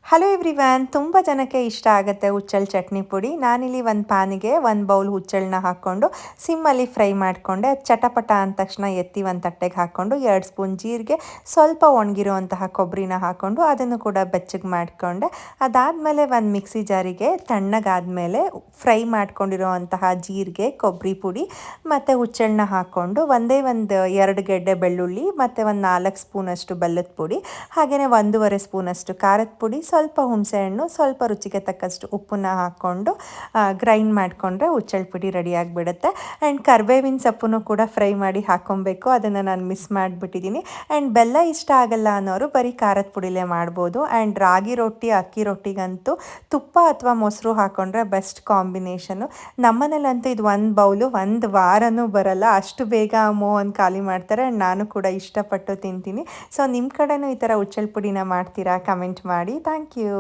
Hello everyone, ತುಂಬ ಜನಕ್ಕೆ ಇಷ್ಟ ಆಗುತ್ತೆ ಹುಚ್ಚಳ ಚಟ್ನಿ ಪುಡಿ. ನಾನಿಲ್ಲಿ ಒಂದು ಪ್ಯಾನಿಗೆ 1 ಬೌಲ್ ಹುಚ್ಚಳನ್ನ ಹಾಕ್ಕೊಂಡು ಸಿಮ್ಮಲ್ಲಿ ಫ್ರೈ ಮಾಡಿಕೊಂಡೆ. ಚಟಪಟ ಅಂದ ತಕ್ಷಣ ಎತ್ತಿ ಒಂದು ತಟ್ಟೆಗೆ ಹಾಕ್ಕೊಂಡು 2 ಸ್ಪೂನ್ ಜೀರಿಗೆ, ಸ್ವಲ್ಪ ಒಣಗಿರುವಂತಹ ಕೊಬ್ಬರಿನ ಹಾಕ್ಕೊಂಡು ಅದನ್ನು ಕೂಡ ಬೆಚ್ಚಗೆ ಮಾಡಿಕೊಂಡೆ. ಅದಾದಮೇಲೆ ಒಂದು ಮಿಕ್ಸಿ ಜಾರಿಗೆ ತಣ್ಣಗಾದಮೇಲೆ ಫ್ರೈ ಮಾಡ್ಕೊಂಡಿರೋವಂತಹ ಜೀರಿಗೆ, ಕೊಬ್ಬರಿ ಪುಡಿ ಮತ್ತು ಹುಚ್ಚಳನ್ನ ಹಾಕ್ಕೊಂಡು ಒಂದೇ ಒಂದು 2 ಗೆಡ್ಡೆ ಬೆಳ್ಳುಳ್ಳಿ ಮತ್ತು ಒಂದು 4 ಸ್ಪೂನಷ್ಟು ಬೆಲ್ಲದ ಪುಡಿ, ಹಾಗೆಯೇ 1.5 ಸ್ಪೂನಷ್ಟು ಖಾರದ ಪುಡಿ, ಸ್ವಲ್ಪ ಹುಣಸೆಹಣ್ಣು, ಸ್ವಲ್ಪ ರುಚಿಗೆ ತಕ್ಕಷ್ಟು ಉಪ್ಪನ್ನ ಹಾಕ್ಕೊಂಡು ಗ್ರೈಂಡ್ ಮಾಡಿಕೊಂಡ್ರೆ ಹುಚ್ಚಳ ಪುಡಿ ರೆಡಿ ಆಗಿಬಿಡುತ್ತೆ. ಆ್ಯಂಡ್ ಕರಿಬೇವಿನ ಸೊಪ್ಪನ್ನು ಕೂಡ ಫ್ರೈ ಮಾಡಿ ಹಾಕ್ಕೊಬೇಕು, ಅದನ್ನು ನಾನು ಮಿಸ್ ಮಾಡಿಬಿಟ್ಟಿದ್ದೀನಿ. ಆ್ಯಂಡ್ ಬೆಲ್ಲ ಇಷ್ಟ ಆಗಲ್ಲ ಅನ್ನೋರು ಬರೀ ಖಾರದ ಪುಡಿಲೇ ಮಾಡ್ಬೋದು. ಆ್ಯಂಡ್ ರಾಗಿ ರೊಟ್ಟಿ, ಅಕ್ಕಿ ರೊಟ್ಟಿಗಂತೂ ತುಪ್ಪ ಅಥವಾ ಮೊಸರು ಹಾಕ್ಕೊಂಡ್ರೆ ಬೆಸ್ಟ್ ಕಾಂಬಿನೇಷನು. ನಮ್ಮನೇಲಂತೂ ಇದು 1 ಬೌಲು 1 ವಾರನೂ ಬರಲ್ಲ, ಅಷ್ಟು ಬೇಗ ಒಂದು ಖಾಲಿ ಮಾಡ್ತಾರೆ. ಆ್ಯಂಡ್ ನಾನು ಕೂಡ ಇಷ್ಟಪಟ್ಟು ತಿಂತೀನಿ. ಸೊ ನಿಮ್ಮ ಕಡೆನೂ ಈ ಥರ ಹುಚ್ಚಳ ಪುಡಿನ ಮಾಡ್ತೀರಾ? ಕಮೆಂಟ್ ಮಾಡಿ. Thank you.